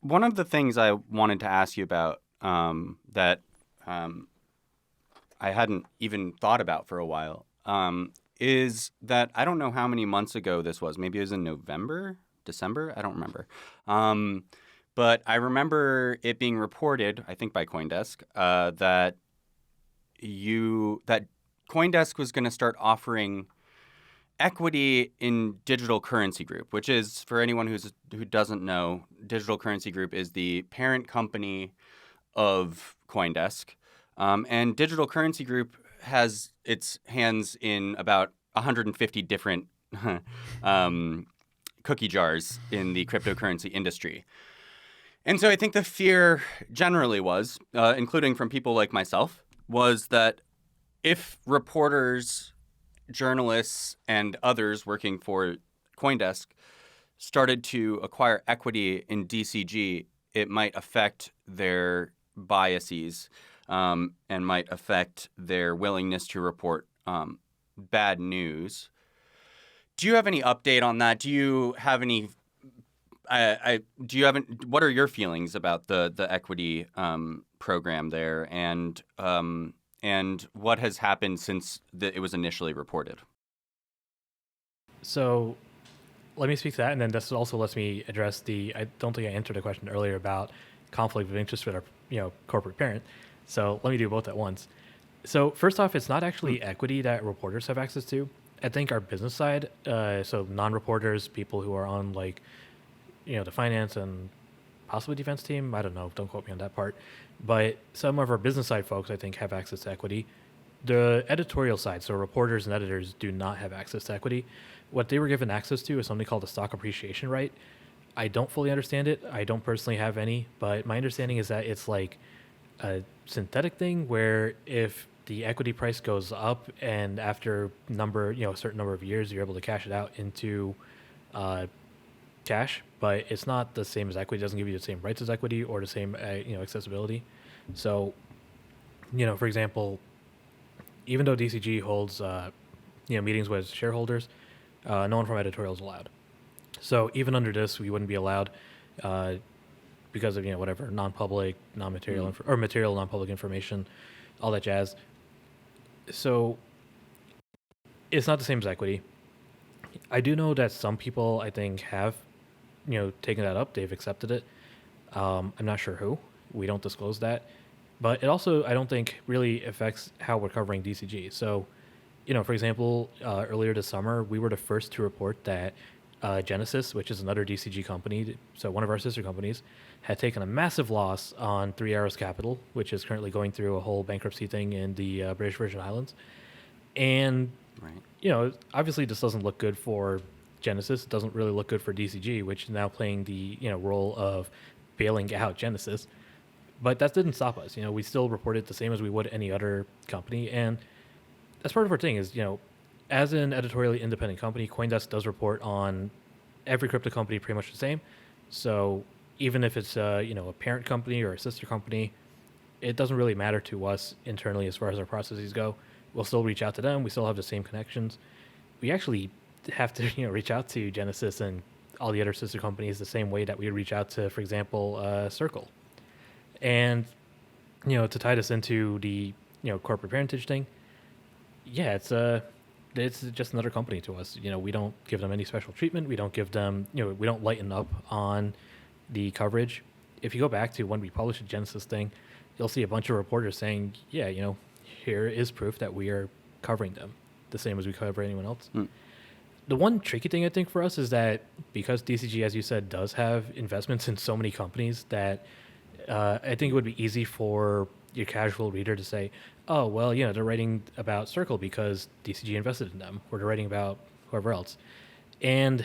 one of the things I wanted to ask you about that I hadn't even thought about for a while is that I don't know how many months ago this was. Maybe it was in November, December. I don't remember. But I remember it being reported, I think by Coindesk, that Coindesk was going to start offering equity in Digital Currency Group, which is, for anyone who doesn't know, Digital Currency Group is the parent company of Coindesk. And Digital Currency Group has its hands in about 150 different cookie jars in the cryptocurrency industry. And so I think the fear generally was, including from people like myself, was that if reporters, journalists, and others working for Coindesk started to acquire equity in DCG, it might affect their biases and might affect their willingness to report bad news. Do you have any update on that? Do you have any? What are your feelings about the equity program there, and what has happened since it was initially reported? So let me speak to that, and then this also lets me address I don't think I answered a question earlier about conflict of interest with our corporate parent. So let me do both at once. So first off, it's not actually equity that reporters have access to. I think our business side, so non-reporters, people who are on the finance and possibly defense team. I don't know. Don't quote me on that part. But some of our business side folks, I think, have access to equity. The editorial side, so reporters and editors, do not have access to equity. What they were given access to is something called a stock appreciation right. I don't fully understand it. I don't personally have any, but my understanding is that it's like a synthetic thing where if the equity price goes up and after a certain number of years, you're able to cash it out into cash, but it's not the same as equity. It doesn't give you the same rights as equity or the same accessibility. So, for example, even though DCG holds meetings with shareholders, no one from editorial is allowed. So even under this, we wouldn't be allowed because of whatever non-public, non-material or material non-public information, all that jazz. So it's not the same as equity. I do know that some people, I think, have taken that up. They've accepted it. I'm not sure who. We don't disclose that. But it also, I don't think, really affects how we're covering DCG. So, for example, earlier this summer, we were the first to report that Genesis, which is another DCG company, so one of our sister companies, had taken a massive loss on Three Arrows Capital, which is currently going through a whole bankruptcy thing in the British Virgin Islands. And, Right. Obviously this doesn't look good for Genesis. It doesn't really look good for DCG, which is now playing the, role of bailing out Genesis. But that didn't stop us. We still reported the same as we would any other company. And that's part of our thing is, as an editorially independent company, Coindesk does report on every crypto company pretty much the same. So even if it's a parent company or a sister company, it doesn't really matter to us internally as far as our processes go. We'll still reach out to them. We still have the same connections. We actually have to reach out to Genesis and all the other sister companies the same way that we would reach out to, for example, Circle. And to tie this into the corporate parentage thing, yeah, it's just another company to us. We don't give them any special treatment. We don't give them, we don't lighten up on the coverage. If you go back to when we published the Genesis thing, you'll see a bunch of reporters saying, yeah, here is proof that we are covering them the same as we cover anyone else. The one tricky thing I think for us is that because DCG, as you said, does have investments in so many companies that I think it would be easy for your casual reader to say, oh, well, they're writing about Circle because DCG invested in them, or they're writing about whoever else. And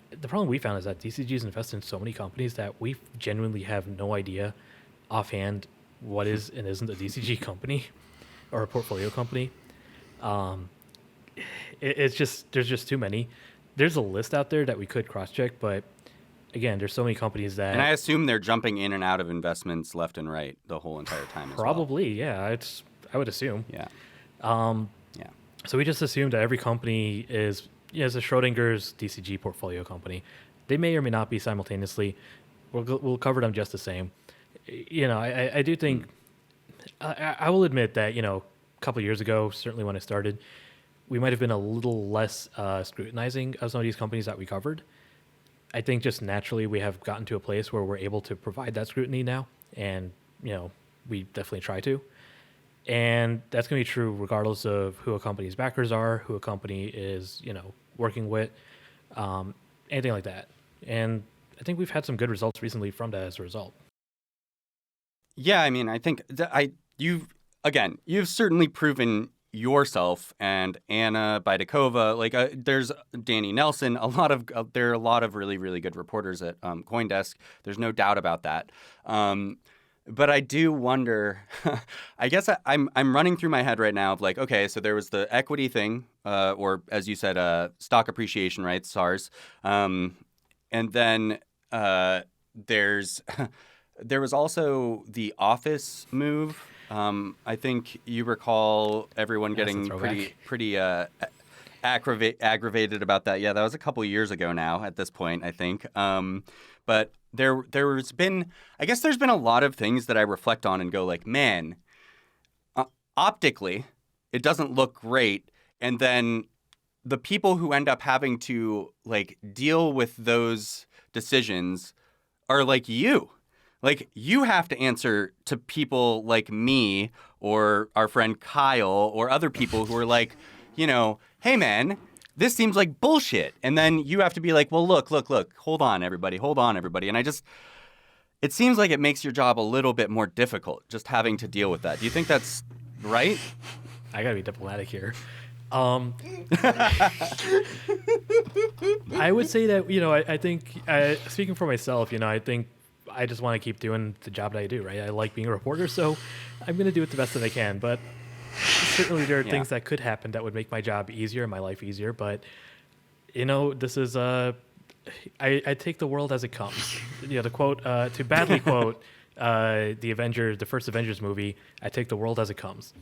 the problem we found is that DCG is invested in so many companies that we genuinely have no idea offhand what is and isn't a DCG company or a portfolio company. It's just, there's just too many. There's a list out there that we could cross-check, but again, there's so many companies that... And I assume they're jumping in and out of investments left and right the whole entire time as well. Probably, yeah. I would assume. Yeah. Yeah. So we just assume that every company is a Schrodinger's DCG portfolio company. They may or may not be simultaneously, we'll cover them just the same. I do think I will admit that a couple of years ago, certainly when I started, we might have been a little less scrutinizing of some of these companies that we covered. I think just naturally we have gotten to a place where we're able to provide that scrutiny now, and we definitely try to. And that's going to be true regardless of who a company's backers are, who a company is, working with, anything like that. And I think we've had some good results recently from that as a result. Yeah, I mean, I think you've certainly proven yourself, and Anna Baidakova, like there's Danny Nelson, there are a lot of really, really good reporters at Coindesk. There's no doubt about that. But I do wonder, I guess I'm running through my head right now of like, okay, so there was the equity thing, or as you said, stock appreciation rights, SARS. And then there was also the office move. I think you recall everyone getting pretty aggravated about that. Yeah, that was a couple years ago now at this point, I think. But there's been a lot of things that I reflect on and go like, man, optically, it doesn't look great. And then the people who end up having to like deal with those decisions are like you. Like, you have to answer to people like me or our friend Kyle or other people who are like, hey, man, this seems like bullshit. And then you have to be like, well, look, hold on, everybody. And it seems like it makes your job a little bit more difficult just having to deal with that. Do you think that's right? I got to be diplomatic here. I would say that, I think, speaking for myself, I think I just want to keep doing the job that I do, right? I like being a reporter, so I'm going to do it the best that I can. But certainly there are things that could happen that would make my job easier, my life easier. But, this is, I take the world as it comes. The quote, to badly quote the first Avengers movie, I take the world as it comes.